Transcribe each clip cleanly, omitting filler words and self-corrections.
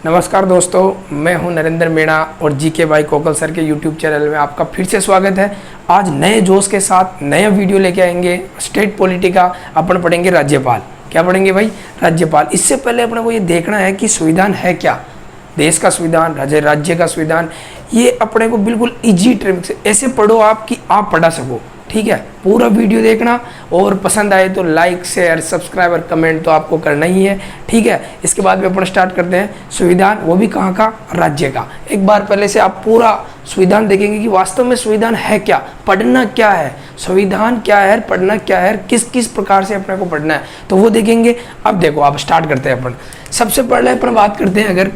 नमस्कार दोस्तों, मैं हूं नरेंद्र मीणा और जीके बाई कोकल सर के यूट्यूब चैनल में आपका फिर से स्वागत है। आज नए जोश के साथ नया वीडियो लेके आएंगे। स्टेट पॉलिटी का अपन पढ़ेंगे राज्यपाल। क्या पढ़ेंगे भाई? राज्यपाल। इससे पहले अपने को ये देखना है कि संविधान है क्या, देश का संविधान, राज्य का संविधान। ये अपने को बिल्कुल ईजी ट्रिक से ऐसे पढ़ो आप कि आप पढ़ा सको। ठीक है, पूरा वीडियो देखना और पसंद आए तो लाइक शेयर सब्सक्राइब और कमेंट तो आपको करना ही है। ठीक है, इसके बाद में अपन स्टार्ट करते हैं संविधान, वो भी कहाँ का? राज्य का। एक बार पहले से आप पूरा संविधान देखेंगे कि वास्तव में संविधान है क्या, पढ़ना क्या है, संविधान क्या है, पढ़ना क्या है, किस किस प्रकार से अपने को पढ़ना है, तो वो देखेंगे। अब देखो, आप स्टार्ट करते हैं अपन। सबसे पहले अपन बात करते हैं अगर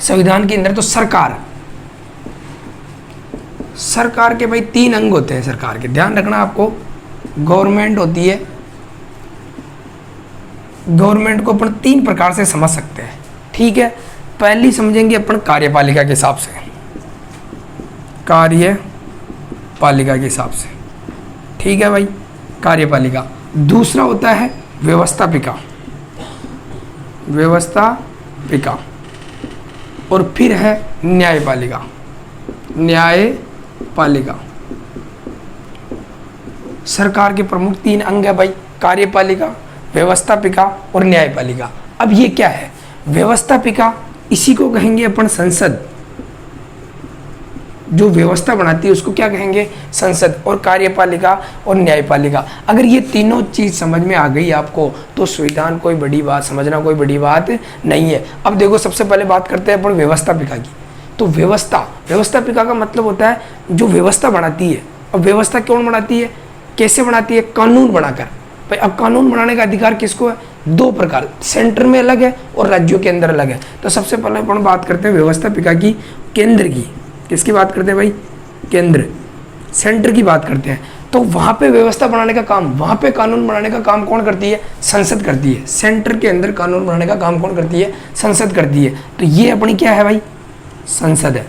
संविधान के अंदर तो सरकार के भाई 3 अंग होते हैं सरकार के, ध्यान रखना आपको। गवर्नमेंट होती है, गवर्नमेंट को अपन 3 प्रकार से समझ सकते हैं। ठीक है, पहली समझेंगे अपन कार्यपालिका के हिसाब से, कार्यपालिका के हिसाब से। ठीक है भाई, कार्यपालिका। दूसरा होता है व्यवस्थापिका, व्यवस्थापिका। और फिर है न्यायपालिका, न्यायपालिका। सरकार के प्रमुख 3 अंग है भाई, कार्यपालिका, व्यवस्थापिका और न्यायपालिका। अब ये क्या है? व्यवस्थापिका, इसी को कहेंगे अपन संसद। जो व्यवस्था बनाती है उसको क्या कहेंगे? संसद। और कार्यपालिका और न्यायपालिका। अगर ये तीनों चीज समझ में आ गई आपको तो संविधान कोई बड़ी बात, समझना कोई बड़ी बात नहीं है। अब देखो, सबसे पहले बात करते हैं अपन व्यवस्थापिका की। तो व्यवस्थापिका का मतलब होता है जो व्यवस्था बनाती है। अब व्यवस्था कौन बनाती है, कैसे बनाती है? कानून बनाकर। भाई अब कानून बनाने का अधिकार किसको है? 2 प्रकार, सेंटर में अलग है और राज्यों के अंदर अलग है। तो सबसे पहले अपन बात करते हैं व्यवस्थापिका की, केंद्र की। किसकी बात करते हैं भाई? केंद्र, सेंटर की बात करते हैं। तो वहां पे व्यवस्था बनाने का काम, वहां पे कानून बनाने का काम कौन करती है? संसद करती है। सेंटर के अंदर कानून बनाने का काम कौन करती है? संसद करती है। तो ये अपनी क्या है भाई? संसद है।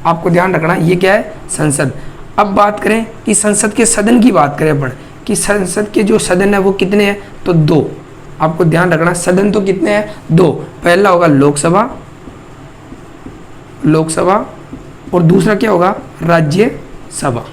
आपको ध्यान रखना, ये क्या है? संसद। अब बात करें कि संसद के सदन की बात करें अपन, कि संसद के जो सदन है वो कितने हैं? तो 2। आपको ध्यान रखना, सदन तो कितने हैं? 2। पहला होगा लोकसभा, और दूसरा क्या होगा? राज्यसभा।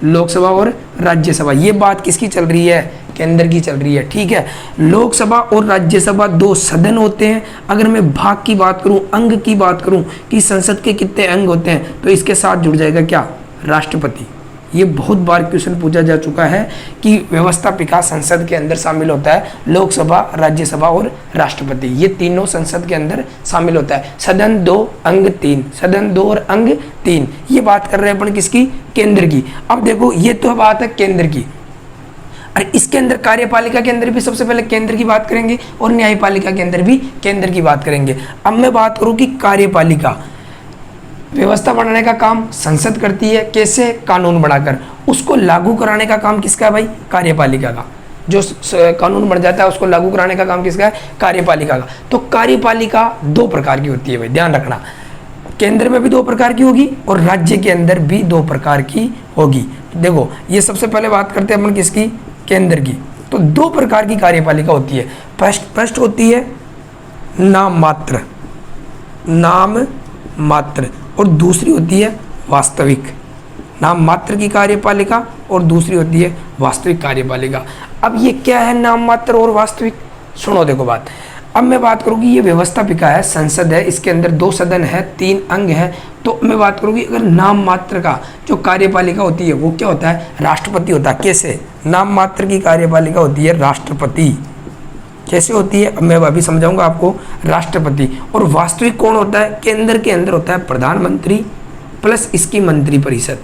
लोकसभा और राज्यसभा। ये बात किसकी चल रही है? केंद्र की चल रही है। ठीक है, लोकसभा और राज्यसभा 2 सदन होते हैं। अगर मैं भाग की बात करूं, अंग की बात करूं कि संसद के कितने अंग होते हैं, तो इसके साथ जुड़ जाएगा क्या? राष्ट्रपति। ये बहुत बार क्वेश्चन पूछा जा चुका है कि व्यवस्थापिका संसद के अंदर शामिल होता है, लोकसभा, राज्यसभा और राष्ट्रपति, ये तीनों संसद के अंदर शामिल होता है। सदन 2 अंग 3, सदन 2 और अंग 3। ये बात कर रहे हैं अपन किसकी? केंद्र की। अब देखो, ये तो बात है केंद्र की। और इसके अंदर कार्यपालिका के अंदर भी सबसे पहले केंद्र की बात करेंगे और न्यायपालिका के अंदर भी केंद्र की बात करेंगे। अब मैं बात करूं कि कार्यपालिका, व्यवस्था बनाने का काम संसद करती है। कैसे? कानून बनाकर। उसको लागू कराने का काम किसका है भाई? कार्यपालिका का। जो कानून बन जाता है उसको लागू कराने का काम किसका है? कार्यपालिका का। तो कार्यपालिका 2 प्रकार की होती है भाई, ध्यान रखना। केंद्र में भी 2 प्रकार की होगी और राज्य के अंदर भी 2 प्रकार की होगी। देखो, ये सबसे पहले बात करते हैं अपन किसकी? केंद्र की। तो 2 प्रकार की कार्यपालिका होती है। फर्स्ट होती है नाम मात्र, और दूसरी होती है वास्तविक। नाम मात्र की कार्यपालिका और दूसरी होती है वास्तविक कार्यपालिका। अब ये क्या है नाम मात्र और वास्तविक? सुनो, देखो बात। अब मैं बात करूँगी, ये व्यवस्थापिका है, संसद है, इसके अंदर 2 सदन है, 3 अंग है। तो मैं बात करूँगी अगर नाम मात्र का जो कार्यपालिका होती है वो क्या होता है? राष्ट्रपति होता है। कैसे? नाम मात्र की कार्यपालिका होती है राष्ट्रपति। कैसे होती है? अब मैं अभी समझाऊंगा आपको। राष्ट्रपति। और वास्तविक कौन होता है? केंद्र के अंदर होता है प्रधानमंत्री प्लस इसकी मंत्रिपरिषद।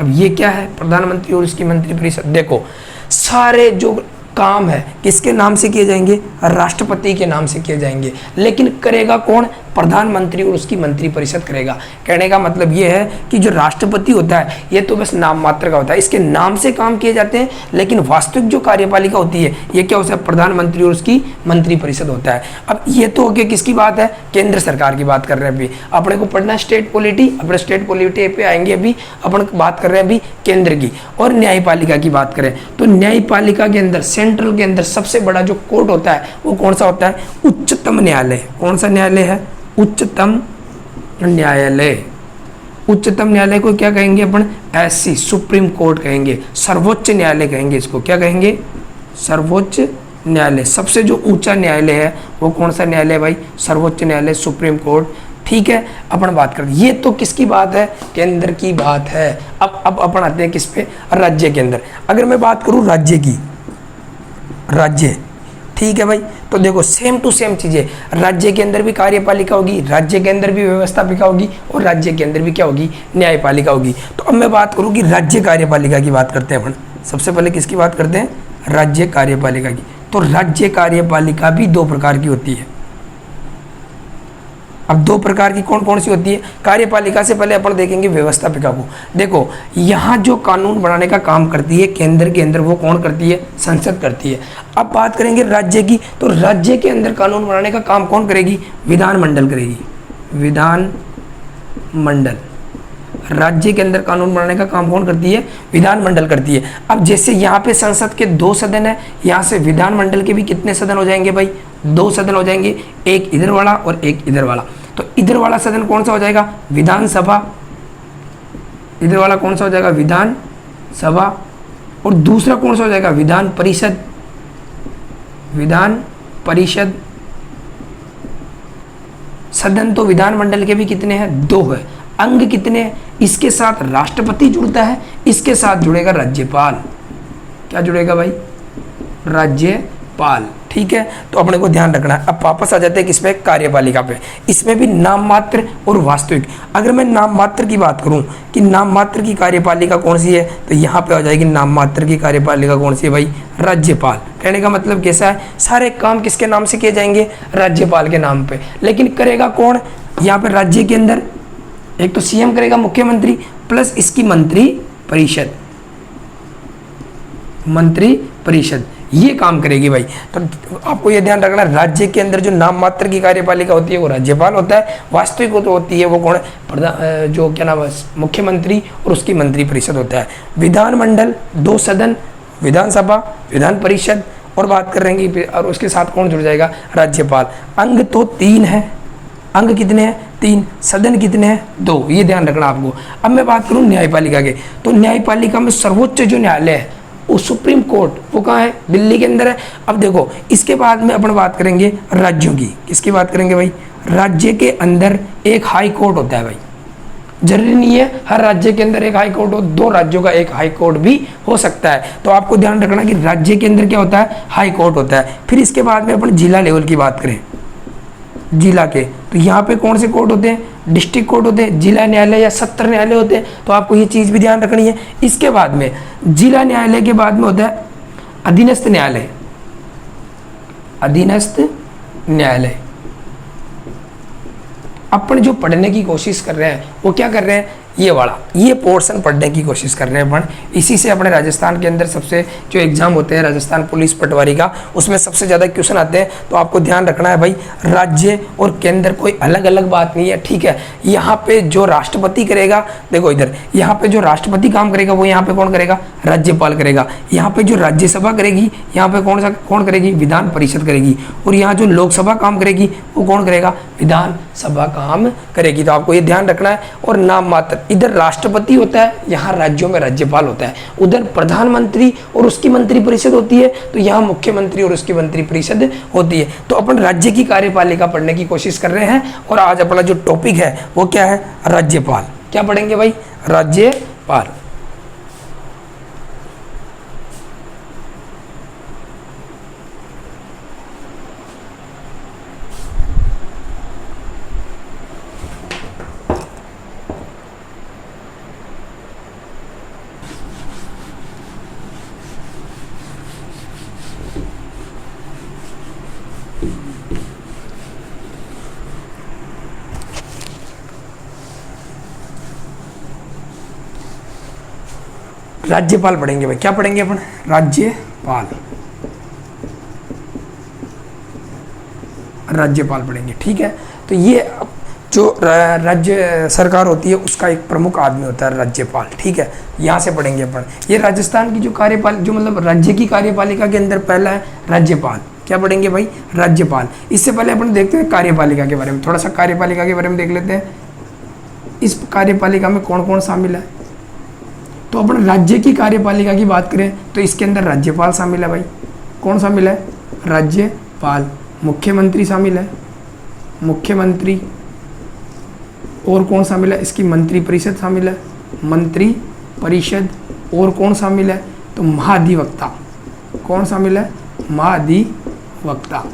अब ये क्या है? प्रधानमंत्री और इसकी मंत्रिपरिषद। देखो, सारे जो काम है किसके नाम से किए जाएंगे? राष्ट्रपति के नाम से किए जाएंगे। लेकिन करेगा कौन? प्रधानमंत्री और उसकी मंत्रिपरिषद करेगा। कहने का मतलब ये है कि जो राष्ट्रपति होता है ये तो बस नाम मात्र का होता है, इसके नाम से काम किए जाते हैं, लेकिन वास्तविक जो कार्यपालिका होती है ये क्या होता है, प्रधानमंत्री और उसकी मंत्रिपरिषद होता है। अब ये तो होगी किसकी बात है, केंद्र सरकार की बात कर रहे हैं। अभी अपने को पढ़ना स्टेट पॉलिटी, अपने स्टेट पॉलिटी पे आएंगे। अभी अपन बात कर रहे हैं अभी केंद्र की। और न्यायपालिका की बात करें तो न्यायपालिका के अंदर, सेंट्रल के अंदर सबसे बड़ा जो कोर्ट होता है वो कौन सा होता है, उच्चतम न्यायालय। कौन सा न्यायालय है, उच्चतम न्यायालय। उच्चतम न्यायालय को क्या कहेंगे अपन, एससी सुप्रीम कोर्ट कहेंगे, सर्वोच्च न्यायालय कहेंगे इसको। क्या कहेंगे, सर्वोच्च न्यायालय। सबसे जो ऊंचा न्यायालय है वो कौन सा न्यायालय है भाई, सर्वोच्च न्यायालय, सुप्रीम कोर्ट। ठीक है, अपन बात करते हैं, ये तो किसकी बात है, केंद्र की बात है। अब अपन आते हैं किस पे, राज्य के अंदर। अगर मैं बात करूं राज्य की, राज्य, ठीक है भाई, तो देखो सेम टू सेम चीजें, राज्य के अंदर भी कार्यपालिका होगी, राज्य के अंदर भी व्यवस्थापिका होगी, और राज्य के अंदर भी क्या होगी, न्यायपालिका होगी। तो अब मैं बात करूं कि राज्य कार्यपालिका की बात करते हैं अपन। सबसे पहले किसकी बात करते हैं, राज्य कार्यपालिका की। तो राज्य कार्यपालिका भी दो प्रकार की होती है। अब दो प्रकार की कौन कौन सी होती है, कार्यपालिका से पहले अपन देखेंगे व्यवस्थापिका को। देखो यहाँ जो कानून बनाने का काम करती है केंद्र के अंदर, वो कौन करती है, संसद करती है। अब बात करेंगे राज्य की, तो राज्य के अंदर कानून बनाने का काम कौन करेगी, विधानमंडल करेगी, विधानमंडल। राज्य के अंदर कानून बनाने का काम कौन करती है, विधानमंडल करती है। अब जैसे यहाँ पे संसद के 2 सदन है, यहाँ से विधानमंडल के भी कितने सदन हो जाएंगे भाई, 2 सदन हो जाएंगे, एक इधर वाला और एक इधर वाला। तो इधर वाला सदन कौन सा हो जाएगा, विधानसभा। इधर वाला कौन सा हो जाएगा, विधानसभा। और दूसरा कौन सा हो जाएगा, विधान परिषद। विधान परिषद। सदन तो विधानमंडल के भी कितने हैं, 2 है। अंग कितने हैं, इसके साथ राष्ट्रपति जुड़ता है, इसके साथ जुड़ेगा राज्यपाल। क्या जुड़ेगा भाई, राज्यपाल। ठीक है, तो अपने को ध्यान रखना है। अब वापस आ जाते हैं किस पे, कार्यपालिका पे। इसमें भी नाम मात्र और वास्तविक। अगर मैं नाम मात्र की बात करूं कि नाम मात्र की कार्यपालिका कौन सी है, तो यहाँ पे आ जाएगी नाम मात्र की कार्यपालिका कौन सी है भाई, राज्यपाल। कहने का मतलब कैसा है, सारे काम किसके नाम से किए जाएंगे, राज्यपाल के नाम पे। लेकिन करेगा कौन, यहाँ पे राज्य के अंदर एक तो सीएम करेगा, मुख्यमंत्री, प्लस इसकी मंत्री परिषद, मंत्री परिषद ये काम करेगी भाई। तो आपको ये ध्यान रखना, राज्य के अंदर जो नाम मात्र की कार्यपालिका होती है वो राज्यपाल होता है, वास्तविक तो होती है वो कौन, प्रधान, जो क्या नाम है, मुख्यमंत्री और उसकी मंत्री परिषद होता है। विधानमंडल 2 सदन, विधानसभा, विधान परिषद, और बात कर रहे हैं और उसके साथ कौन जुड़ जाएगा, राज्यपाल। अंग तो 3 है, अंग कितने हैं, 3, सदन कितने हैं, 2, ये ध्यान रखना आपको। अब मैं बात करूं न्यायपालिका के, तो न्यायपालिका में सर्वोच्च जो न्यायालय है वो सुप्रीम कोर्ट, वो कहाँ है, दिल्ली के अंदर है। अब देखो इसके बाद में अपन बात करेंगे राज्यों की। किसकी बात करेंगे भाई, राज्य के अंदर एक हाई कोर्ट होता है भाई। जरूरी नहीं है हर राज्य के अंदर एक हाई कोर्ट हो, 2 राज्यों का एक हाई कोर्ट भी हो सकता है। तो आपको ध्यान रखना कि राज्य के अंदर क्या होता है, हाई कोर्ट होता है। फिर इसके बाद में अपन जिला लेवल की बात करें, जिला के, तो यहाँ पे कौन से कोर्ट होते हैं, डिस्ट्रिक्ट कोर्ट होते हैं, जिला न्यायालय या सत्र न्यायालय होते हैं। तो आपको ये चीज़ भी ध्यान रखनी है। इसके बाद में जिला न्यायालय के बाद में होता है अधीनस्थ न्यायालय, अधीनस्थ न्यायालय। अपन जो पढ़ने की कोशिश कर रहे हैं वो क्या कर रहे हैं, ये वाला, ये पोर्शन पढ़ने की कोशिश कर रहे हैं अपन। इसी से अपने राजस्थान के अंदर सबसे जो एग्जाम होते हैं राजस्थान पुलिस पटवारी का, उसमें सबसे ज़्यादा क्वेश्चन आते हैं। तो आपको ध्यान रखना है भाई, राज्य और केंद्र कोई अलग अलग बात नहीं है, ठीक है। यहाँ पे जो राष्ट्रपति करेगा, देखो इधर यहाँ पे जो राष्ट्रपति काम करेगा वो यहाँ पे कौन करेगा, राज्यपाल करेगा। यहाँ पे जो राज्यसभा करेगी, यहाँ पे कौन करेगी, विधान परिषद करेगी। और यहाँ जो लोकसभा काम करेगी वो कौन करेगा, विधानसभा काम करेगी। तो आपको ये ध्यान रखना है। और नाम मात्र, इधर राष्ट्रपति होता है, यहाँ राज्यों में राज्यपाल होता है। उधर प्रधानमंत्री और उसकी मंत्रिपरिषद होती है, तो यहाँ मुख्यमंत्री और उसकी मंत्रिपरिषद होती है। तो अपन राज्य की कार्यपालिका पढ़ने की कोशिश कर रहे हैं। और आज अपना जो टॉपिक है वो क्या है, राज्यपाल। क्या पढ़ेंगे भाई, राज्यपाल। राज्यपाल पढ़ेंगे भाई, क्या पढ़ेंगे अपन, राज्यपाल, राज्यपाल पढ़ेंगे, ठीक है। तो ये जो राज्य सरकार होती है उसका एक प्रमुख आदमी होता है राज्यपाल, ठीक है, यहाँ से पढ़ेंगे अपन। ये राजस्थान की जो कार्यपाल जो मतलब राज्य की कार्यपालिका के अंदर पहला है राज्यपाल, क्या पढ़ेंगे भाई, राज्यपाल। इससे पहले अपन देखते हैं कार्यपालिका के बारे में, थोड़ा सा कार्यपालिका के बारे में देख लेते हैं। इस कार्यपालिका में कौन कौन शामिल है, तो अपन राज्य की कार्यपालिका की बात करें तो इसके अंदर राज्यपाल शामिल है भाई, कौन शामिल है, राज्यपाल, मुख्यमंत्री शामिल है, मुख्यमंत्री, और कौन शामिल है, इसकी मंत्री परिषद शामिल है, मंत्री परिषद, और कौन शामिल है, तो महाधिवक्ता, कौन शामिल है, महाधिवक्ता,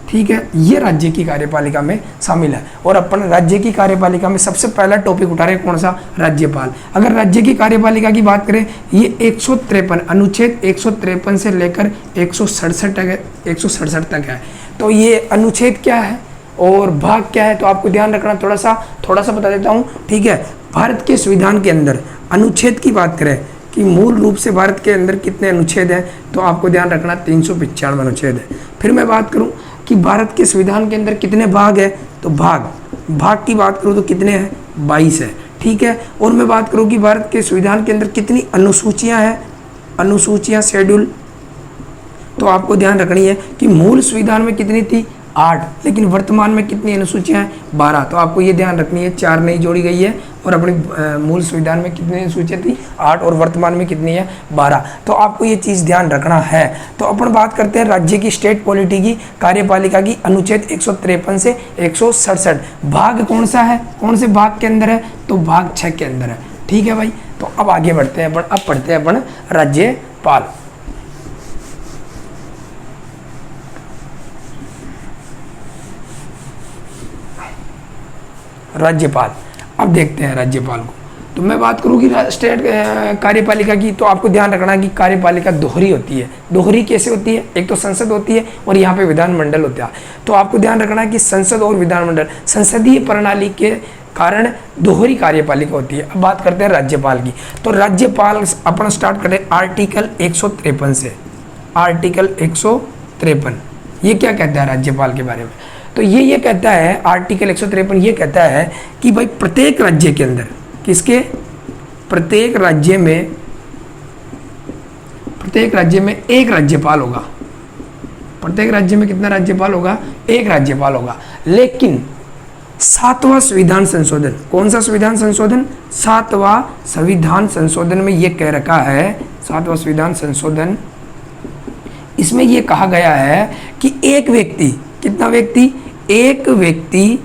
ठीक है। ये राज्य की कार्यपालिका में शामिल है। और अपन राज्य की कार्यपालिका में सबसे पहला टॉपिक उठा रहे हैं कौन सा, राज्यपाल। अगर राज्य की कार्यपालिका की बात करें, ये 153 अनुच्छेद 153 से लेकर 167 तक है। तो ये अनुच्छेद क्या है और भाग क्या है, तो आपको ध्यान रखना, थोड़ा सा बता देता हूँ, ठीक है। भारत के संविधान के अंदर अनुच्छेद की बात करें कि मूल रूप से भारत के अंदर कितने अनुच्छेद हैं, तो आपको ध्यान रखना 395 अनुच्छेद है। फिर मैं बात करूं कि भारत के संविधान के अंदर कितने भाग है, तो भाग की बात करूं तो कितने हैं, 22 है, ठीक है। और मैं बात करूं कि भारत के संविधान के अंदर कितनी अनुसूचियां हैं, अनुसूचियां शेड्यूल, तो आपको ध्यान रखनी है कि मूल संविधान में कितनी थी, 8, लेकिन वर्तमान में कितनी अनुसूचियां हैं, 12। तो आपको ये ध्यान रखनी है 4 नई जोड़ी गई है, और अपनी मूल संविधान में कितनी अनुसूचियां थी, 8, और वर्तमान में कितनी है, 12। तो आपको ये चीज़ ध्यान रखना है। तो अपन बात करते हैं राज्य की स्टेट पॉलिटी की कार्यपालिका की, अनुच्छेद 153 से 167 भाग कौन सा है, कौन से भाग के अंदर है, तो भाग 6 के अंदर है, ठीक है भाई। तो अब आगे बढ़ते हैं अपन, अब पढ़ते हैं अपन राज्यपाल। राज्यपाल, अब देखते हैं राज्यपाल को। तो मैं बात करूँ कि स्टेट कार्यपालिका की, तो आपको ध्यान रखना कि कार्यपालिका दोहरी होती है। दोहरी कैसे होती है, एक तो संसद होती है और यहाँ पे विधानमंडल होता है। तो आपको ध्यान रखना कि संसद और विधानमंडल, संसदीय प्रणाली के कारण दोहरी कार्यपालिका होती है। अब बात करते हैं राज्यपाल की। तो राज्यपाल अपन स्टार्ट करें आर्टिकल 153 से। आर्टिकल 153 ये क्या कहता है राज्यपाल के बारे में, तो ये कहता है, आर्टिकल 153 ये कहता है कि भाई प्रत्येक राज्य के अंदर, किसके, प्रत्येक राज्य में एक राज्यपाल होगा। प्रत्येक राज्य में कितना राज्यपाल होगा, एक राज्यपाल होगा। लेकिन 7वां संविधान संशोधन, कौन सा संविधान संशोधन, 7वां संविधान संशोधन में ये कह रखा है, 7वां संविधान संशोधन, इसमें ये कहा गया है कि एक व्यक्ति, कितना व्यक्ति, एक व्यक्ति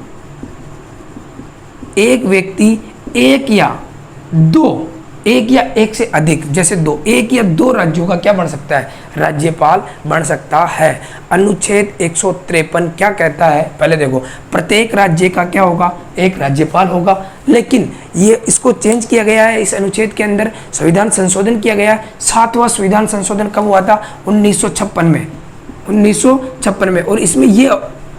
एक या एक से अधिक, जैसे एक या दो राज्यों का क्या बन सकता है, राज्यपाल बन सकता है। अनुच्छेद 153 क्या कहता है, पहले देखो, प्रत्येक राज्य का क्या होगा, एक राज्यपाल होगा। लेकिन ये इसको चेंज किया गया है, इस अनुच्छेद के अंदर संविधान संशोधन किया गया है। 7वां संविधान संशोधन कब हुआ था, 1956 में। और इसमें ये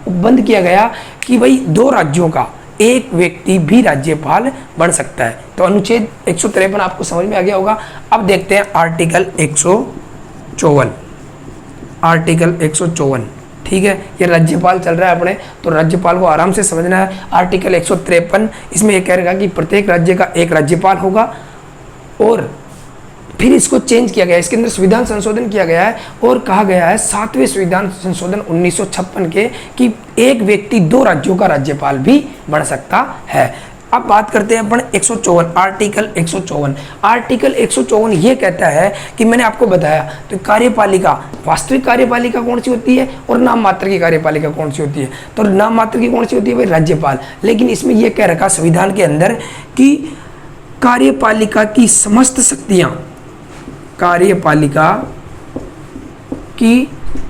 बंद किया गया कि भाई 2 राज्यों का एक व्यक्ति भी राज्यपाल बन सकता है। तो अनुच्छेद 153 आपको समझ में आ गया होगा। अब देखते हैं आर्टिकल 154। आर्टिकल 154, ठीक है, ये राज्यपाल चल रहा है अपने, तो राज्यपाल को आराम से समझना है। आर्टिकल 153 इसमें यह कह रहा है कि प्रत्येक राज्य का एक राज्यपाल होगा। और फिर इसको चेंज किया गया, इसके अंदर संविधान संशोधन किया गया है और कहा गया है 7वें संविधान संशोधन 1956 के कि एक व्यक्ति 2 राज्यों का राज्यपाल भी बन सकता है। अब बात करते हैं अपन 154, आर्टिकल 154। आर्टिकल 154 ये कहता है कि मैंने आपको बताया, तो कार्यपालिका, वास्तविक कार्यपालिका कौन सी होती है और नाम मात्र की कार्यपालिका कौन सी होती है। तो नाम मात्र की कौन सी होती है भाई, राज्यपाल। लेकिन इसमें यह कह रखा संविधान के अंदर कि कार्यपालिका की समस्त शक्तियां, कार्यपालिका की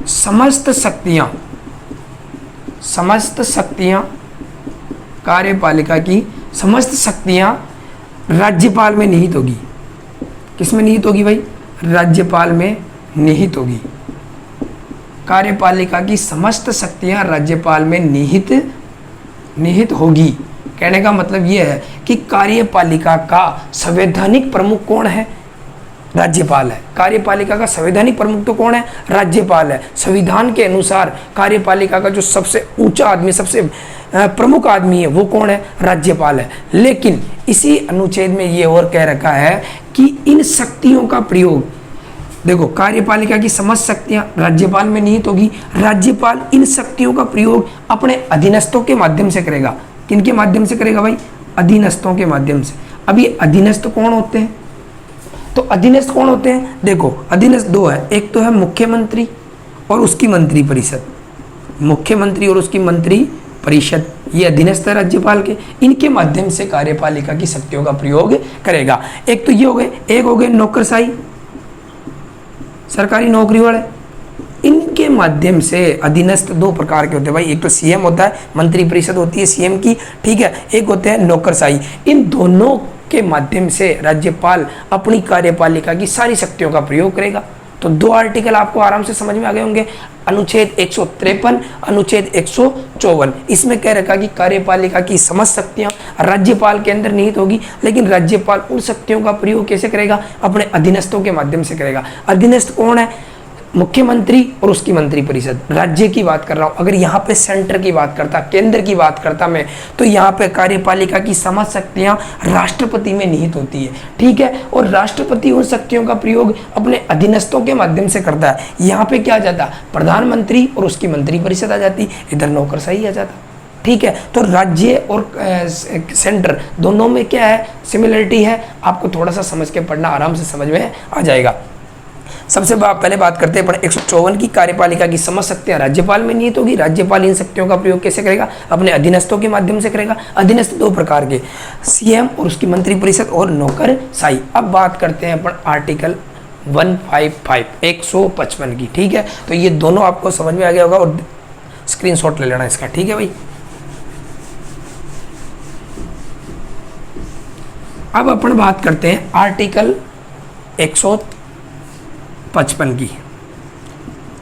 समस्त शक्तियां, कार्यपालिका की समस्त शक्तियां राज्यपाल में निहित होगी। किस में निहित होगी भाई, राज्यपाल में निहित होगी। कार्यपालिका की समस्त शक्तियां राज्यपाल में निहित होगी। कहने का मतलब यह है कि कार्यपालिका का संवैधानिक प्रमुख कौन है, राज्यपाल है। कार्यपालिका का संवैधानिक प्रमुख तो कौन है? राज्यपाल है। संविधान के अनुसार कार्यपालिका का जो सबसे ऊंचा आदमी, सबसे प्रमुख आदमी है वो कौन है? राज्यपाल है। लेकिन इसी अनुच्छेद में ये और कह रखा है कि इन शक्तियों का प्रयोग, देखो कार्यपालिका की समस्त शक्तियां राज्यपाल में निहित होगी। राज्यपाल इन शक्तियों का प्रयोग अपने अधीनस्थों के माध्यम से करेगा। किनके माध्यम से करेगा भाई? अधीनस्थों के माध्यम से। अब ये अधीनस्थ कौन होते हैं? तो अधीनस्थ कौन होते हैं? देखो अधीनस्थ दो है, एक तो है मुख्यमंत्री और उसकी मंत्री परिषद। मुख्यमंत्री और उसकी मंत्री परिषद ये अधीनस्थ है राज्यपाल के। इनके माध्यम से कार्यपालिका की शक्तियों का प्रयोग करेगा। एक तो ये हो गए, एक हो गए नौकरशाही, सरकारी नौकरी वाले। इनके माध्यम से अधीनस्थ दो प्रकार के होते हैं भाई, एक तो सीएम होता है, मंत्री परिषद होती है सीएम की, ठीक है, एक होते हैं नौकरशाही। इन दोनों के माध्यम से राज्यपाल अपनी कार्यपालिका की सारी शक्तियों का प्रयोग करेगा। तो दो आर्टिकल आपको आराम से समझ में आ गए होंगे, अनुच्छेद 153, अनुच्छेद 154। इसमें कह रखा कि कार्यपालिका की समस्त शक्तियां राज्यपाल के अंदर निहित होगी, लेकिन राज्यपाल उन शक्तियों का प्रयोग कैसे करेगा? अपने अधीनस्थों के माध्यम से करेगा। अधीनस्थ कौन है? मुख्यमंत्री और उसकी मंत्री परिषद। राज्य की बात कर रहा हूं। अगर यहाँ पे सेंटर की बात करता, केंद्र की बात करता मैं, तो यहाँ पे कार्यपालिका की समस्त शक्तियां राष्ट्रपति में निहित होती है, ठीक है। और राष्ट्रपति उन शक्तियों का प्रयोग अपने अधीनस्थों के माध्यम से करता है। यहाँ पे क्या आ जाता? प्रधानमंत्री और उसकी मंत्री परिषद आ जाती, इधर नौकरशाही आ जाता, ठीक है। तो राज्य और सेंटर दोनों में क्या है? सिमिलरिटी है। आपको थोड़ा सा समझ के पढ़ना, आराम से समझ में आ जाएगा। सबसे पहले बात करते हैं 154 की। कार्यपालिका की समस्त शक्तियां राज्यपाल में निहित होगी। राज्यपाल इन शक्तियों का प्रयोग कैसे करेगा? अपने अधीनस्थों के माध्यम से करेगा। अधीनस्थ दो प्रकार के, सीएम और उसकी मंत्री परिषद और नौकरशाही। अब बात करते हैं अपन आर्टिकल 155 155 की, ठीक है। तो ये दोनों आपको समझ में आ गया होगा और स्क्रीनशॉट ले लेना इसका, ठीक है भाई। अब अपन बात करते हैं आर्टिकल 155 की।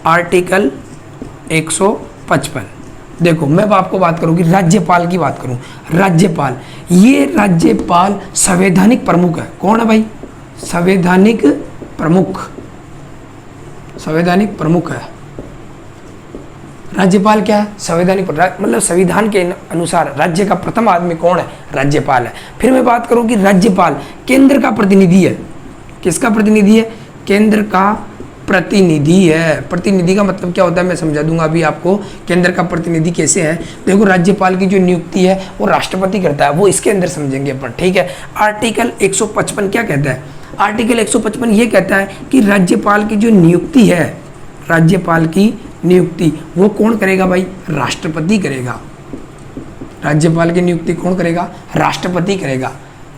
आर्टिकल 155, देखो मैं आपको बात करूं कि राज्यपाल की बात करूं। राज्यपाल, ये राज्यपाल संवैधानिक प्रमुख है। कौन है भाई? संवैधानिक प्रमुख, संवैधानिक प्रमुख है राज्यपाल। क्या है? संवैधानिक, मतलब संविधान के अनुसार राज्य का प्रथम आदमी कौन है? राज्यपाल है। फिर मैं बात करूं कि राज्यपाल केंद्र का प्रतिनिधि है। किसका प्रतिनिधि है? केंद्र का प्रतिनिधि है। प्रतिनिधि का मतलब क्या होता है मैं समझा दूंगा अभी आपको। केंद्र का प्रतिनिधि कैसे है? देखो राज्यपाल की जो नियुक्ति है वो राष्ट्रपति करता है, वो इसके अंदर समझेंगे अपन, ठीक है। आर्टिकल 155 क्या कहता है? आर्टिकल 155 ये कहता है कि राज्यपाल की जो नियुक्ति है, राज्यपाल की नियुक्ति वो कौन करेगा भाई? राष्ट्रपति करेगा। राज्यपाल की नियुक्ति कौन करेगा? राष्ट्रपति करेगा।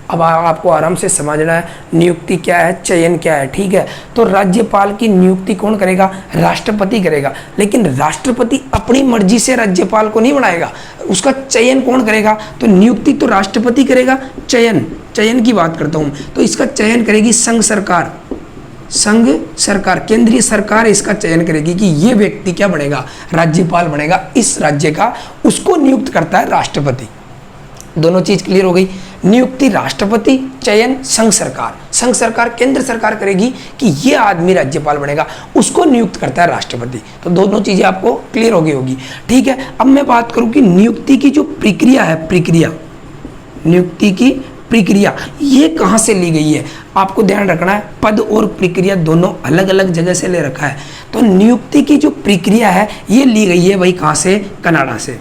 अब आपको आराम से समझना है नियुक्ति क्या है, चयन क्या है, ठीक है। तो राज्यपाल की नियुक्ति कौन करेगा? राष्ट्रपति करेगा। लेकिन राष्ट्रपति अपनी मर्जी से राज्यपाल को नहीं बनाएगा, उसका चयन कौन करेगा? तो नियुक्ति तो राष्ट्रपति करेगा, चयन की बात करता हूँ तो इसका चयन करेगी संघ सरकार। संघ सरकार, केंद्रीय सरकार इसका चयन करेगी कि ये व्यक्ति क्या बनेगा? राज्यपाल बनेगा इस राज्य का। उसको नियुक्त करता है राष्ट्रपति। दोनों चीज क्लियर हो गई। नियुक्ति राष्ट्रपति, चयन संघ सरकार। संघ सरकार केंद्र सरकार करेगी कि ये आदमी राज्यपाल बनेगा, उसको नियुक्त करता है राष्ट्रपति। तो दोनों चीजें आपको क्लियर हो गई होगी, ठीक है। अब मैं बात करूं कि नियुक्ति की जो प्रक्रिया है, प्रक्रिया, नियुक्ति की प्रक्रिया ये कहां से ली गई है? आपको ध्यान रखना है पद और प्रक्रिया दोनों अलग अलग जगह से ले रखा है। तो नियुक्ति की जो प्रक्रिया है ये ली गई है भाई कहां से? कनाडा से।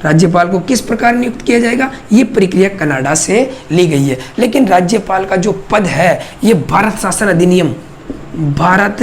राज्यपाल को किस प्रकार नियुक्त किया जाएगा? ये प्रक्रिया कनाडा से ली गई है। लेकिन राज्यपाल का जो पद है ये भारत शासन अधिनियम, भारत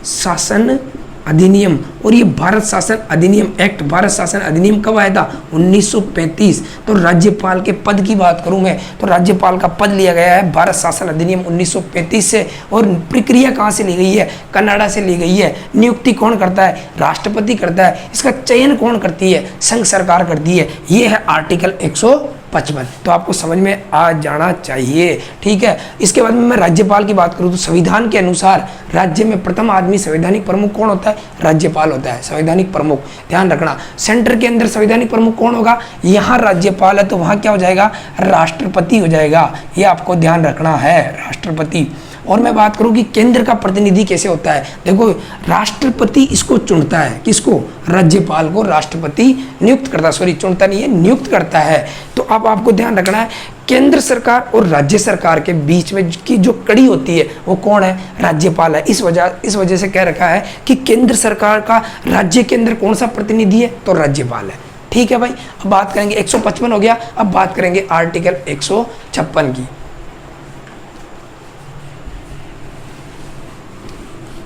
शासन अधिनियम, और ये भारत शासन अधिनियम एक्ट, भारत शासन अधिनियम कब आया था? 1935। तो राज्यपाल के पद की बात करूं मैं तो राज्यपाल का पद लिया गया है भारत शासन अधिनियम 1935 से। और प्रक्रिया कहां से ली गई है? कनाडा से ली गई है। नियुक्ति कौन करता है? राष्ट्रपति करता है। इसका चयन कौन करती है? संघ सरकार करती है। ये है आर्टिकल 155। तो आपको समझ में आ जाना चाहिए, ठीक है। इसके बाद में मैं राज्यपाल की बात करूं तो संविधान के अनुसार राज्य में प्रथम आदमी संवैधानिक प्रमुख कौन होता है? राज्यपाल होता है, संवैधानिक प्रमुख। ध्यान रखना सेंटर के अंदर संवैधानिक प्रमुख कौन होगा? यहाँ राज्यपाल है तो वहाँ क्या हो जाएगा? राष्ट्रपति हो जाएगा। ये आपको ध्यान रखना है, राष्ट्रपति। और मैं बात करूं कि केंद्र का प्रतिनिधि कैसे होता है, देखो राष्ट्रपति इसको चुनता है, किसको, राज्यपाल को राष्ट्रपति नियुक्त करता है, सॉरी चुनता नहीं है, नियुक्त करता है। तो अब आपको ध्यान रखना है केंद्र सरकार और राज्य सरकार के बीच में की जो कड़ी होती है वो कौन है, राज्यपाल है। इस वजह से कह रखा है कि केंद्र सरकार का राज्य के अंदर कौन सा प्रतिनिधि है, तो राज्यपाल है। ठीक है भाई, अब बात करेंगे 155 हो गया, अब बात करेंगे आर्टिकल 156 की।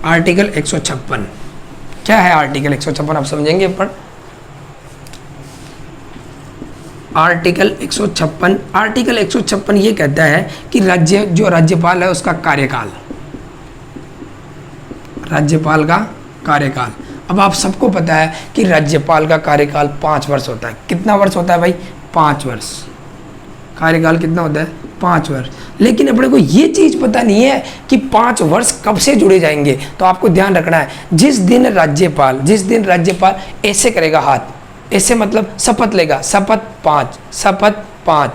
आर्टिकल 156 क्या है, आर्टिकल 156 आप समझेंगे अपन। आर्टिकल 156 ये कहता है कि राज्यपाल है उसका कार्यकाल, राज्यपाल का कार्यकाल। अब आप सबको पता है कि राज्यपाल का कार्यकाल 5 वर्ष होता है। कितना वर्ष होता है भाई, 5 वर्ष। कार्यकाल कितना होता है, 5 वर्ष। लेकिन अपने को ये चीज़ पता नहीं है कि 5 वर्ष कब से जुड़े जाएंगे। तो आपको ध्यान रखना है जिस दिन राज्यपाल ऐसे करेगा हाथ, ऐसे मतलब शपथ लेगा, शपथ 5,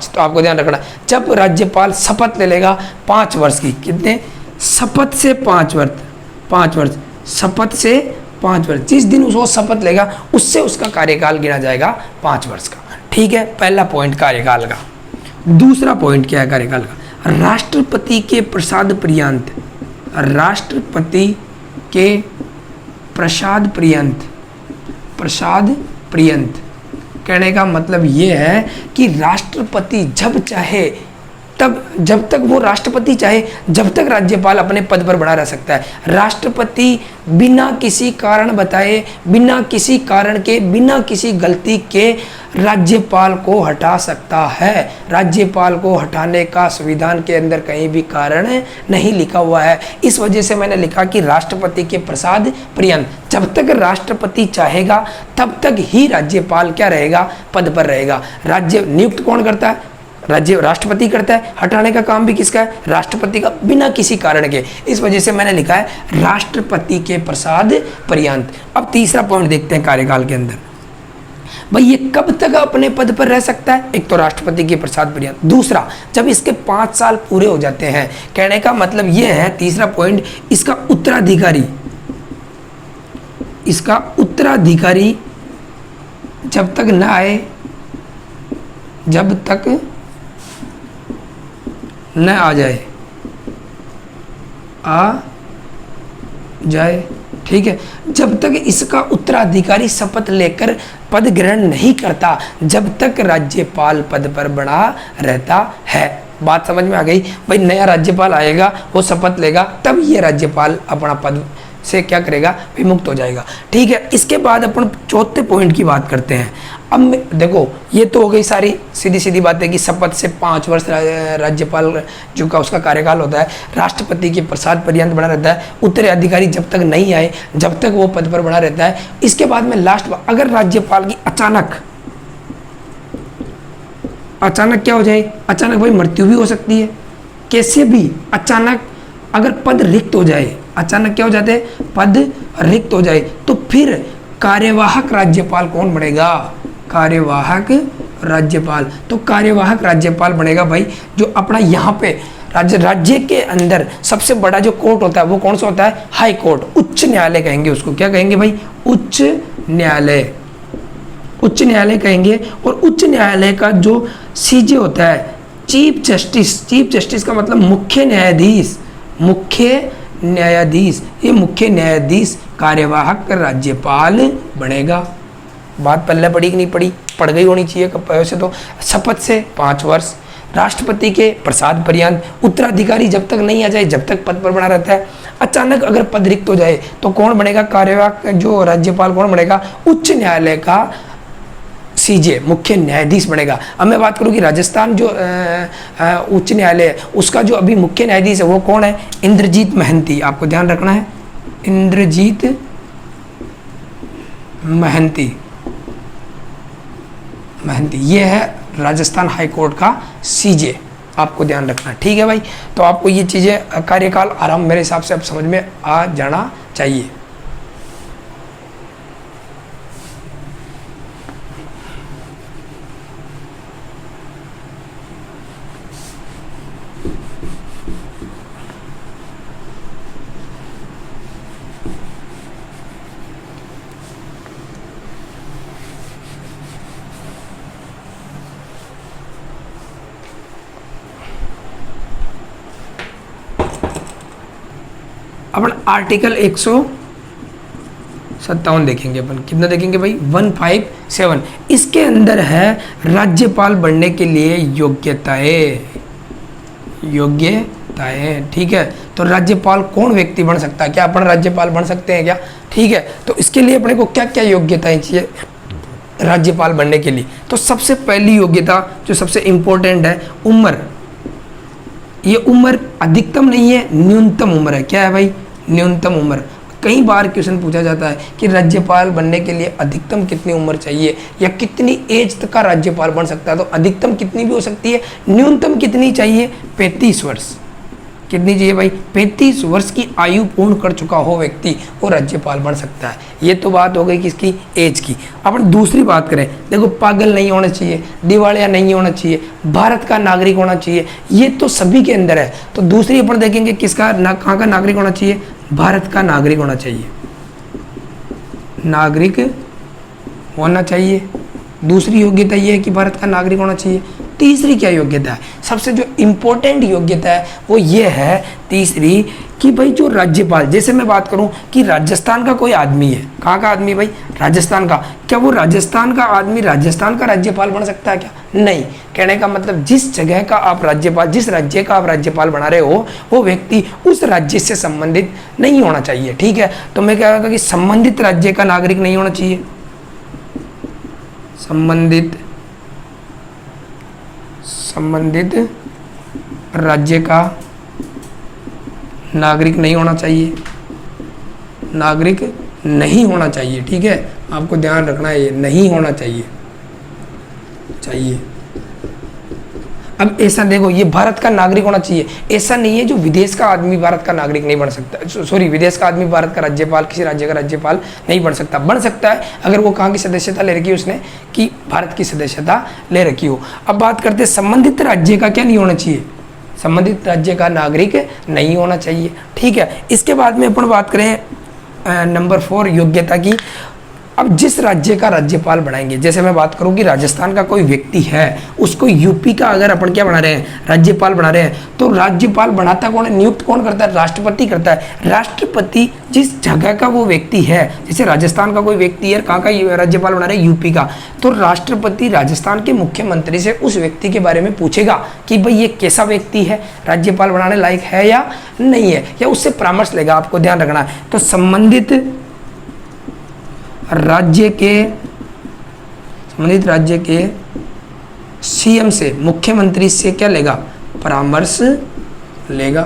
तो आपको ध्यान रखना जब राज्यपाल शपथ ले लेगा 5 वर्ष की, कितने, शपथ से 5 वर्ष, शपथ से 5 वर्ष, जिस दिन उसको शपथ लेगा उससे उसका कार्यकाल गिना जाएगा 5 वर्ष का। ठीक है, पहला पॉइंट कार्यकाल का। दूसरा पॉइंट क्या है कार्यकाल का, राष्ट्रपति के प्रसाद पर्यंत, राष्ट्रपति के प्रसाद पर्यंत कहने का मतलब ये है कि राष्ट्रपति जब चाहे जब तक वो राष्ट्रपति चाहे जब तक राज्यपाल अपने पद पर बना रह सकता है। राष्ट्रपति बिना किसी कारण बताए, बिना किसी कारण के, बिना किसी गलती के राज्यपाल को हटा सकता है। राज्यपाल को हटाने का संविधान के अंदर कहीं भी कारण नहीं लिखा हुआ है। इस वजह से मैंने लिखा कि राष्ट्रपति के प्रसाद पर्यंत, जब तक राष्ट्रपति चाहेगा तब तक ही राज्यपाल क्या रहेगा, पद पर रहेगा। राज्य नियुक्त कौन करता है, राष्ट्रपति करता है, हटाने का काम भी किसका है, राष्ट्रपति का, बिना किसी कारण के। इस वजह से मैंने लिखा है राष्ट्रपति के प्रसाद पर्यंत। अब तीसरा पॉइंट देखते हैं कार्यकाल के अंदर, भाई ये कब तक अपने पद पर रह सकता है, एक तो राष्ट्रपति के प्रसाद पर्यंत, दूसरा जब इसके 5 साल पूरे हो जाते हैं। कहने का मतलब ये है, तीसरा पॉइंट, इसका उत्तराधिकारी जब तक न आए, जब तक न आ जाए, ठीक है, जब तक इसका उत्तराधिकारी शपथ लेकर पद ग्रहण नहीं करता, जब तक राज्यपाल पद पर बना रहता है। बात समझ में आ गई भाई, नया राज्यपाल आएगा, वो शपथ लेगा, तब ये राज्यपाल अपना पद से क्या करेगा, विमुक्त हो जाएगा। ठीक है, इसके बाद अपन चौथे पॉइंट की बात करते हैं। अब देखो ये तो हो गई सारी सीधी बातें कि शपथ से 5 वर्ष राज्यपाल जो का उसका कार्यकाल होता है, राष्ट्रपति के प्रसाद पर्यंत बना रहता है, उत्तराधिकारी जब तक नहीं आए जब तक वो पद पर बना रहता है। इसके बाद में लास्ट, अगर राज्यपाल की अचानक क्या हो जाए, अचानक भाई मृत्यु भी हो सकती है, कैसे भी अचानक अगर पद रिक्त हो जाए, अचानक क्या हो जाते हैं, पद रिक्त हो जाए, तो फिर कार्यवाहक राज्यपाल कौन बनेगा, कार्यवाहक राज्यपाल। तो कार्यवाहक राज्यपाल बनेगा भाई जो अपना यहाँ पे राज्य के अंदर सबसे बड़ा जो कोर्ट होता है वो कौन सा होता है, हाई कोर्ट, उच्च न्यायालय कहेंगे उसको। क्या कहेंगे भाई, उच्च न्यायालय कहेंगे। और उच्च न्यायालय का जो सीजे होता है, चीफ जस्टिस का मतलब मुख्य न्यायाधीश, ये मुख्य न्यायाधीश कार्यवाहक राज्यपाल बनेगा। बात पहले पढ़ी कि नहीं पढ़ी, पढ़ गई होनी चाहिए वैसे तो। शपथ से 5 वर्ष, राष्ट्रपति के प्रसाद पर्यंत, उत्तराधिकारी जब तक नहीं आ जाए जब तक पद पर बना रहता है, अचानक अगर पद रिक्त हो जाए तो कौन बनेगा, कार्यवाहक जो राज्यपाल कौन बनेगा, उच्च न्यायालय का सीजे, मुख्य न्यायाधीश बनेगा। अब मैं बात करूँ कि राजस्थान जो उच्च न्यायालय है उसका जो अभी मुख्य न्यायाधीश है वो कौन है, इंद्रजीत महंती। आपको ध्यान रखना है, इंद्रजीत महंती, ये है राजस्थान हाई कोर्ट का सीजे, आपको ध्यान रखना है। ठीक है भाई, तो आपको ये चीज़ें कार्यकाल आराम मेरे हिसाब से अब समझ में आ जाना चाहिए। अपन आर्टिकल 157 देखेंगे। अपन कितना देखेंगे भाई? 157। इसके अंदर है राज्यपाल बनने के लिए योग्यताएं, ठीक है। तो राज्यपाल कौन व्यक्ति बन सकता है? क्या अपन राज्यपाल बन सकते हैं क्या? ठीक है। तो इसके लिए अपने को क्या क्या योग्यताएं चाहिए राज्यपाल बनने के लिए? तो सबसे पहली योग्यता जो सबसे इंपॉर्टेंट है, उम्र। ये उम्र अधिकतम नहीं है, न्यूनतम उम्र है। क्या है भाई? न्यूनतम उम्र। कई बार क्वेश्चन पूछा जाता है कि राज्यपाल बनने के लिए अधिकतम कितनी उम्र चाहिए या कितनी एज तक का राज्यपाल बन सकता है। तो अधिकतम कितनी भी हो सकती है, न्यूनतम कितनी चाहिए? 35 वर्ष। कितनी चाहिए भाई? 35 वर्ष की आयु पूर्ण कर चुका हो व्यक्ति वो राज्यपाल बन सकता है। ये तो बात हो गई किसकी? एज की। अपन दूसरी बात करें, देखो पागल नहीं होना चाहिए, दिवालिया नहीं होना चाहिए, भारत का नागरिक होना चाहिए, ये तो सभी के अंदर है। तो दूसरी अपन देखेंगे किसका कहाँ का नागरिक होना चाहिए? भारत का नागरिक होना चाहिए, नागरिक होना चाहिए। दूसरी योग्यता ये है कि भारत का नागरिक होना चाहिए। तीसरी क्या योग्यता है? सबसे जो इम्पोर्टेंट योग्यता है वो ये है तीसरी, कि भाई जो राज्यपाल, जैसे मैं बात करूं कि राजस्थान का कोई आदमी है, कहाँ का आदमी भाई? राजस्थान का। क्या वो राजस्थान का आदमी राजस्थान का राज्यपाल बन सकता है क्या? नहीं। कहने का मतलब जिस जगह का आप राज्यपाल, जिस राज्य का आप राज्यपाल बना रहे हो, वो व्यक्ति उस राज्य से संबंधित नहीं होना चाहिए, ठीक है। तो मैं क्या कहता कि संबंधित राज्य का नागरिक नहीं होना चाहिए, संबंधित राज्य का नागरिक नहीं होना चाहिए, नागरिक नहीं होना चाहिए, ठीक है। आपको ध्यान रखना है, ये नहीं होना चाहिए। अब ऐसा देखो, ये भारत का नागरिक होना चाहिए, ऐसा नहीं है जो विदेश का आदमी भारत का नागरिक नहीं बन सकता। सॉरी, विदेश का आदमी भारत का राज्यपाल, किसी राज्य का राज्यपाल नहीं बन सकता। बन सकता है अगर वो कहाँ की सदस्यता ले रखी है उसने, कि भारत की सदस्यता ले रखी हो। अब बात करते हैं संबंधित राज्य का क्या नहीं होना चाहिए? संबंधित राज्य का नागरिक नहीं होना चाहिए, ठीक है। इसके बाद में अपन बात करें नंबर 4 योग्यता की। अब जिस राज्य का राज्यपाल बनाएंगे, जैसे मैं बात करूं कि राजस्थान का कोई व्यक्ति है, उसको यूपी का अगर अपन क्या बना रहे हैं? राज्यपाल बना रहे हैं, तो राज्यपाल बनाता कौन है? नियुक्त कौन करता है? राष्ट्रपति करता है। राष्ट्रपति जिस जगह का वो व्यक्ति है, जैसे राजस्थान का कोई व्यक्ति है, कहाँ का राज्यपाल बना रहे हैं? यूपी का। तो राष्ट्रपति राजस्थान के मुख्यमंत्री से उस व्यक्ति के बारे में पूछेगा कि भाई ये कैसा व्यक्ति है, राज्यपाल बनाने लायक है या नहीं है, या उससे परामर्श लेगा। आपको ध्यान रखना है। तो संबंधित राज्य के सीएम से, मुख्यमंत्री से क्या लेगा? परामर्श लेगा।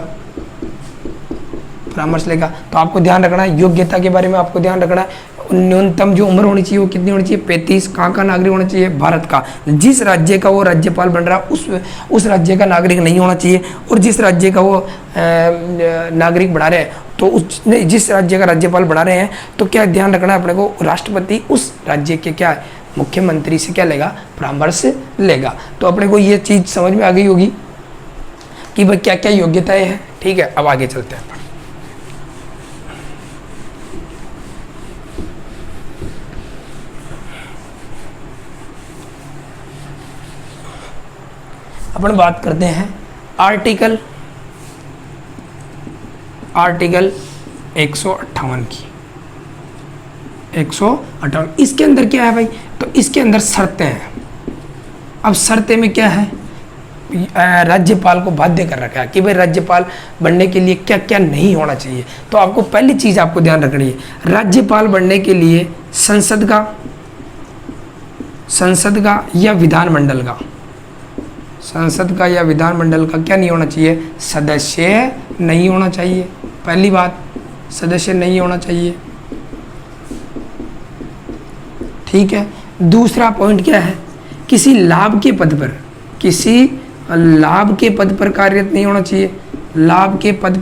तो आपको ध्यान रखना है, योग्यता के बारे में आपको ध्यान रखना है। न्यूनतम जो उम्र होनी चाहिए वो कितनी होनी चाहिए? 35। कहाँ का नागरिक होना चाहिए? भारत का। जिस राज्य का वो राज्यपाल बन रहा है उस राज्य का नागरिक नहीं होना चाहिए, और जिस राज्य का वो नागरिक बना रहे हैं, तो जिस राज्य का राज्यपाल बना रहे हैं, तो क्या ध्यान रखना है अपने को? राष्ट्रपति उस राज्य के क्या मुख्यमंत्री से क्या लेगा? परामर्श लेगा। तो अपने को ये चीज़ समझ में आ गई होगी कि भाई क्या क्या योग्यताएं हैं, ठीक है। अब आगे चलते हैं। अपन बात करते हैं आर्टिकल 158 की। 158 इसके अंदर क्या है भाई? तो इसके अंदर शर्तें हैं। अब शर्तें में क्या है? राज्यपाल को बाध्य कर रखा है कि भाई राज्यपाल बनने के लिए क्या क्या नहीं होना चाहिए। तो आपको पहली चीज आपको ध्यान रखनी है, राज्यपाल बनने के लिए संसद का या विधानमंडल का, संसद का या विधानमंडल का क्या नहीं होना चाहिए? सदस्य नहीं होना चाहिए। पहली बात, सदस्य नहीं होना चाहिए, ठीक है। दूसरा पॉइंट क्या है? किसी लाभ के पद पर कार्यरत नहीं होना चाहिए। लाभ के पद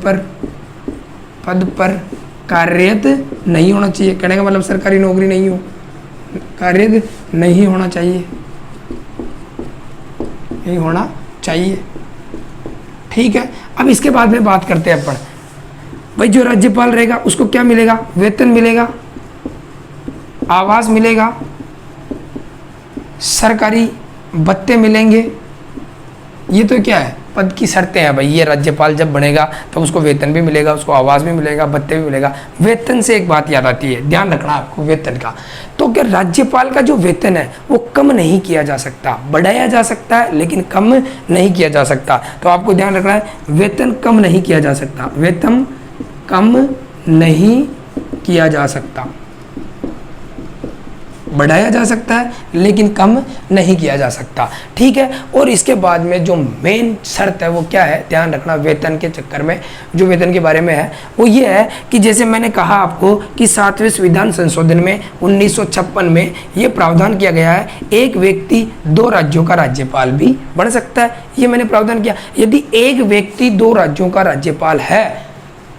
पर कार्यरत नहीं होना चाहिए। कहने का मतलब सरकारी नौकरी नहीं हो, कार्यरत नहीं होना चाहिए, नहीं होना चाहिए, ठीक है। अब इसके बाद में बात करते हैं अपन, भाई जो राज्यपाल रहेगा उसको क्या मिलेगा? वेतन मिलेगा, आवास मिलेगा, सरकारी भत्ते मिलेंगे। ये तो क्या है? पद की शर्तें हैं भाई, ये राज्यपाल जब बनेगा तब उसको वेतन भी मिलेगा, उसको आवास भी मिलेगा, भत्ते भी मिलेगा। वेतन से एक बात याद आती है, ध्यान रखना आपको वेतन का। तो क्या राज्यपाल का जो वेतन है वो कम नहीं किया जा सकता, बढ़ाया जा सकता है लेकिन कम नहीं किया जा सकता। तो आपको ध्यान रखना है, वेतन कम नहीं किया जा सकता, वेतन कम नहीं किया जा सकता, बढ़ाया जा सकता है लेकिन कम नहीं किया जा सकता, ठीक है। और इसके बाद में जो मेन शर्त है वो क्या है, ध्यान रखना वेतन के चक्कर में, जो वेतन के बारे में है वो ये है कि जैसे मैंने कहा आपको कि 7वें संविधान संशोधन में 1956 में ये प्रावधान किया गया है, एक व्यक्ति 2 राज्यों का राज्यपाल भी बन सकता है। ये मैंने प्रावधान किया, यदि एक व्यक्ति 2 राज्यों का राज्यपाल है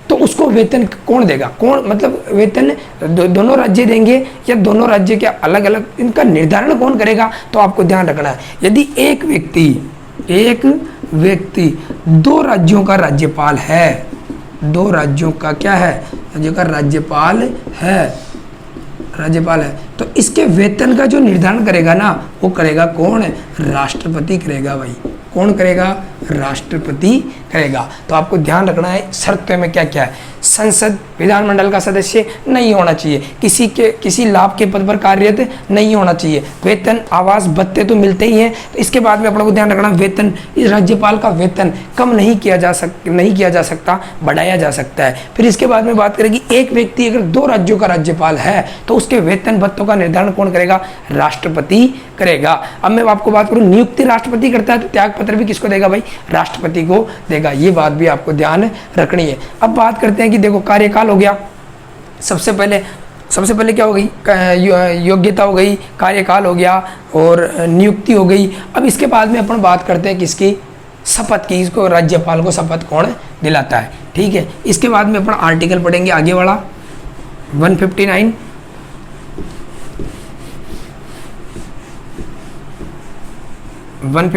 तो उसको वेतन कौन देगा, कौन मतलब वेतन दोनों राज्य देंगे या दोनों राज्य के अलग अलग, इनका निर्धारण कौन करेगा। तो आपको ध्यान रखना है, यदि एक व्यक्ति 2 राज्यों का राज्यपाल है, 2 राज्यों का क्या है, राज्यों का राज्यपाल है, तो इसके वेतन का जो निर्धारण करेगा ना वो करेगा कौन, राष्ट्रपति करेगा भाई। कौन करेगा, राष्ट्रपति करेगा। तो आपको ध्यान रखना है शर्तों में क्या क्या है, संसद विधानमंडल का सदस्य नहीं होना चाहिए, किसी लाभ के पद पर कार्यरत नहीं होना चाहिए, वेतन आवास भत्ते तो मिलते ही हैं। तो इसके बाद में अपने को ध्यान रखना, वेतन, इस राज्यपाल का वेतन कम नहीं किया जा सकता, बढ़ाया जा सकता है। फिर इसके बाद में बात करेगी, एक व्यक्ति अगर 2 राज्यों का राज्यपाल है तो उसके वेतन भत्तों का निर्धारण कौन करेगा, राष्ट्रपति करेगा। अब मैं आपको बात करूं, नियुक्ति राष्ट्रपति करता है तो त्याग पत्र भी किसको देगा भाई, राष्ट्रपति को देगा। ये बात भी आपको ध्यान रखनी है। अब बात करते हैं कि देखो कार्यकाल हो गया, सबसे पहले क्या हो गई, योग्यता हो गई, कार्यकाल हो गया और नियुक्ति हो गई। अब इसके बाद में अपन बात करते हैं किसकी, शपथ की, इसको राज्यपाल को शपथ कौन दिलाता है, ठीक है। इसके बाद में अपन आर्टिकल पढ़ेंगे आगे वाला 159, वन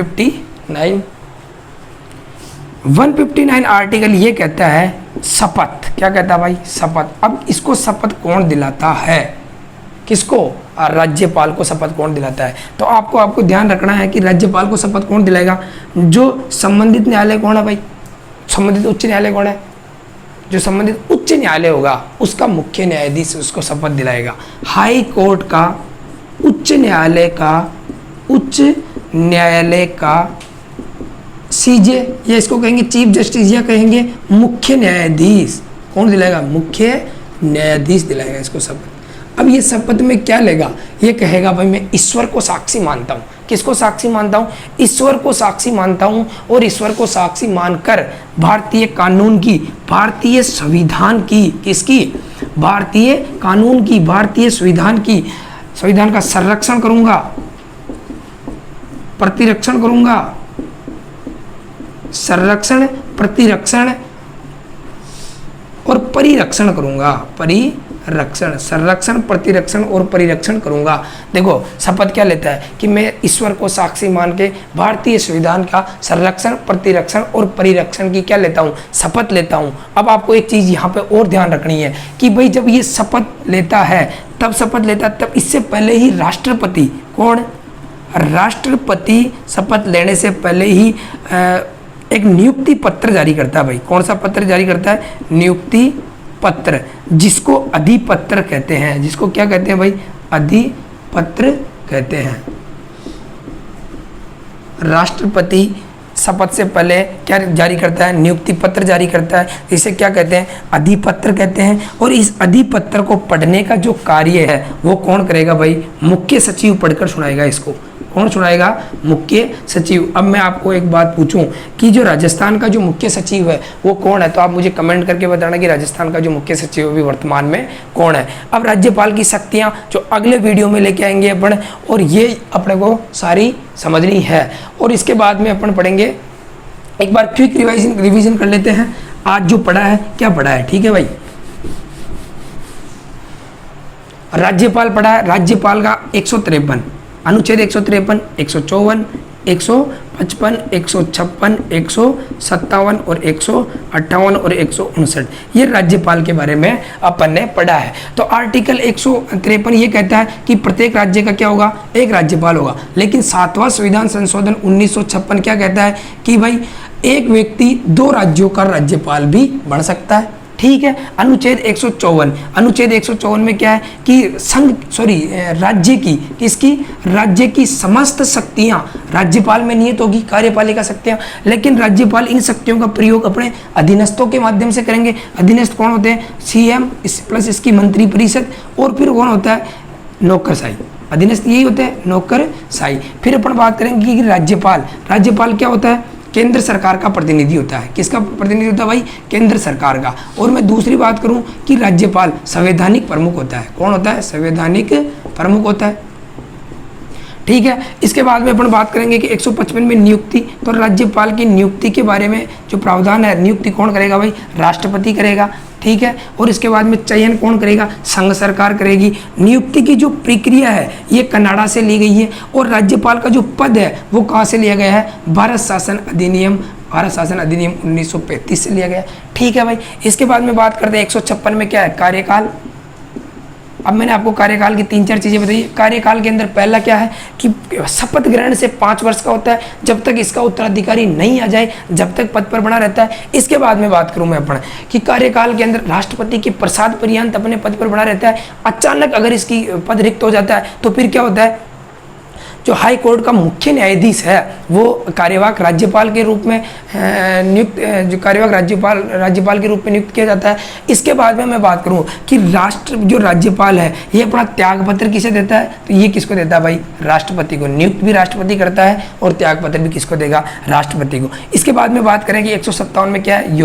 159 आर्टिकल ये कहता है शपथ, क्या कहता है भाई, शपथ। अब इसको शपथ कौन दिलाता है, किसको, राज्यपाल को शपथ कौन दिलाता है। तो आपको ध्यान रखना है कि राज्यपाल को शपथ कौन दिलाएगा, जो संबंधित न्यायालय कौन है भाई, संबंधित उच्च न्यायालय कौन है, जो संबंधित उच्च न्यायालय होगा उसका मुख्य न्यायाधीश उसको शपथ दिलाएगा। हाई कोर्ट का, उच्च न्यायालय का सीजे, या इसको कहेंगे चीफ जस्टिस या कहेंगे मुख्य न्यायाधीश, कौन दिलाएगा, मुख्य न्यायाधीश दिलाएगा इसको शपथ। अब ये शपथ में क्या लेगा, ये कहेगा भाई मैं ईश्वर को साक्षी मानता हूँ। किसको साक्षी मानता हूँ, ईश्वर को साक्षी मानता हूँ। और ईश्वर को साक्षी मानकर भारतीय कानून की, भारतीय संविधान की, किसकी, भारतीय कानून की, भारतीय संविधान का संरक्षण करूंगा, प्रतिरक्षण करूंगा, संरक्षण, प्रतिरक्षण और परिरक्षण करूंगा, परिरक्षण, संरक्षण, प्रतिरक्षण और परिरक्षण करूंगा। देखो शपथ क्या लेता है कि मैं ईश्वर को साक्षी मान के भारतीय संविधान का संरक्षण, प्रतिरक्षण और परिरक्षण की क्या लेता हूं, शपथ लेता हूं। अब आपको एक चीज यहाँ पे और ध्यान रखनी है कि भाई जब ये शपथ लेता है तब इससे पहले ही राष्ट्रपति, कौन, राष्ट्रपति शपथ लेने से पहले ही एक नियुक्ति पत्र जारी करता है भाई। कौन सा पत्र जारी करता है, नियुक्ति पत्र, जिसको अधिपत्र कहते हैं, जिसको क्या कहते हैं भाई, अधिपत्र कहते हैं। राष्ट्रपति शपथ से पहले क्या जारी करता है, नियुक्ति पत्र जारी करता है, इसे क्या कहते हैं, अधिपत्र कहते हैं। और इस अधिपत्र को पढ़ने का जो कार्य है वो कौन करेगा भाई, मुख्य सचिव पढ़कर सुनाएगा इसको। कौन सुनाएगा, मुख्य सचिव। अब मैं आपको एक बात पूछूं कि जो राजस्थान का जो मुख्य सचिव है वो कौन है, तो आप मुझे कमेंट करके बताना कि राजस्थान का जो मुख्य सचिव अभी वर्तमान में कौन है। अब राज्यपाल की शक्तियां जो अगले वीडियो में लेके आएंगे अपन, और ये अपने को सारी समझनी है। और इसके बाद में अपन पढ़ेंगे, एक बार क्विक रिविजन कर लेते हैं आज जो पढ़ा है, क्या पढ़ा है, ठीक है भाई। राज्यपाल पढ़ा है, राज्यपाल का 153 अनुच्छेद 153, 154, 155 155, 156, 157 और 158 और 159, ये राज्यपाल के बारे में अपन ने पढ़ा है। तो आर्टिकल 153 ये कहता है कि प्रत्येक राज्य का क्या होगा, एक राज्यपाल होगा। लेकिन 7वां संविधान संशोधन 1956 क्या कहता है कि भाई एक व्यक्ति 2 राज्यों का राज्यपाल भी बन सकता है। ठीक है। अनुच्छेद 154, अनुच्छेद 154 में क्या है कि राज्य की समस्त शक्तियां राज्यपाल में निहित होगी, कार्यपालिका शक्तियां, लेकिन राज्यपाल इन शक्तियों का प्रयोग अपने अधीनस्थों के माध्यम से करेंगे। अधीनस्थ कौन होते हैं, सीएम प्लस इसकी मंत्री परिषद, और फिर कौन होता है, नौकरशाही। अधीनस्थ यही होते हैं, नौकरशाही। फिर अपन बात करेंगे कि राज्यपाल क्या होता है, केंद्र सरकार का प्रतिनिधि होता है। किसका प्रतिनिधि होता है भाई, केंद्र सरकार का। और मैं दूसरी बात करूं कि राज्यपाल संवैधानिक प्रमुख होता है। कौन होता है, संवैधानिक प्रमुख होता है। ठीक है। इसके बाद में अपन बात करेंगे कि 155 में नियुक्ति, तो राज्यपाल की नियुक्ति के बारे में जो प्रावधान है, नियुक्ति कौन करेगा भाई, राष्ट्रपति करेगा। ठीक है। और इसके बाद में चयन कौन करेगा, संघ सरकार करेगी। नियुक्ति की जो प्रक्रिया है ये कनाडा से ली गई है, और राज्यपाल का जो पद है वो कहाँ से लिया गया है, भारत शासन अधिनियम 1935 से लिया गया। ठीक है भाई। इसके बाद में बात करते हैं 156 में क्या है, कार्यकाल। अब मैंने आपको कार्यकाल की 3-4 चीजें बताई। कार्यकाल के अंदर पहला क्या है कि शपथ ग्रहण से 5 वर्ष का होता है, जब तक इसका उत्तराधिकारी नहीं आ जाए, जब तक पद पर बना रहता है। इसके बाद में बात करूं मैं अपन कि कार्यकाल के अंदर राष्ट्रपति के प्रसाद पर्यंत अपने पद पर बना रहता है। अचानक अगर इसकी पद रिक्त हो जाता है तो फिर क्या होता है, जो हाई कोर्ट का मुख्य न्यायाधीश है वो कार्यवाहक राज्यपाल के रूप में राज्यपाल के रूप में नियुक्त किया जाता है। इसके बाद में मैं बात करूं कि जो राज्यपाल है ये अपना त्यागपत्र किसे देता है, तो ये किसको देता है भाई, राष्ट्रपति को। नियुक्त भी राष्ट्रपति करता है और त्यागपत्र भी किसको देगा, राष्ट्रपति को। इसके बाद में बात करें कि 157 में क्या है,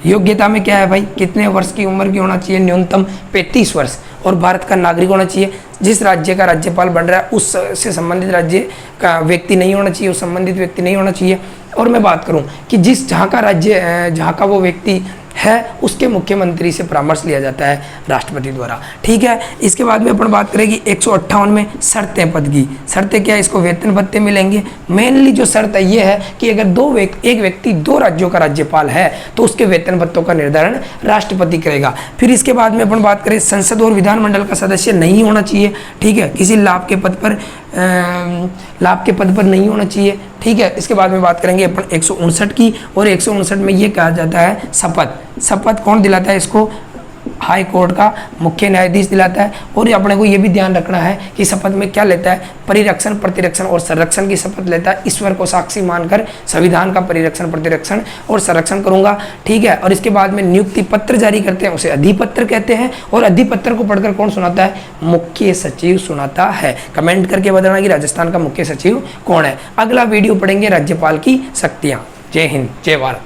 योग्यता में क्या है भाई, कितने वर्ष की उम्र की होना चाहिए, न्यूनतम 35 वर्ष, और भारत का नागरिक होना चाहिए। जिस राज्य का राज्यपाल बन रहा है उससे संबंधित राज्य का व्यक्ति नहीं होना चाहिए, उस संबंधित व्यक्ति नहीं होना चाहिए। और मैं बात करूं कि जहाँ का वो व्यक्ति है उसके मुख्यमंत्री से परामर्श लिया जाता है राष्ट्रपति द्वारा। ठीक है। इसके बाद में अपन बात करेंगे 158 में शर्तें पद की। शर्तें क्या है, इसको वेतन भत्ते मिलेंगे। मेनली जो शर्त है ये है कि अगर एक व्यक्ति 2 राज्यों का राज्यपाल है तो उसके वेतन भत्तों का निर्धारण राष्ट्रपति करेगा। फिर इसके बाद में अपन बात करें, संसद और विधानमंडल का सदस्य नहीं होना चाहिए। ठीक है। किसी लाभ के पद पर नहीं होना चाहिए। ठीक है। इसके बाद में बात करेंगे अपन 159 की, और 159 में ये कहा जाता है शपथ कौन दिलाता है इसको, हाई कोर्ट का मुख्य न्यायाधीश दिलाता है। और अपने को ये भी ध्यान रखना है कि शपथ में क्या लेता है, परिरक्षण, प्रतिरक्षण और संरक्षण की शपथ लेता है। ईश्वर को साक्षी मानकर संविधान का परिरक्षण, प्रतिरक्षण और संरक्षण करूंगा। ठीक है। और इसके बाद में नियुक्ति पत्र जारी करते हैं, उसे अधिपत्र कहते हैं। और अधिपत्र को पढ़कर कौन सुनाता है, मुख्य सचिव सुनाता है। कमेंट करके बताना कि राजस्थान का मुख्य सचिव कौन है। अगला वीडियो पढ़ेंगे राज्यपाल की शक्तियां। जय हिंद, जय भारत।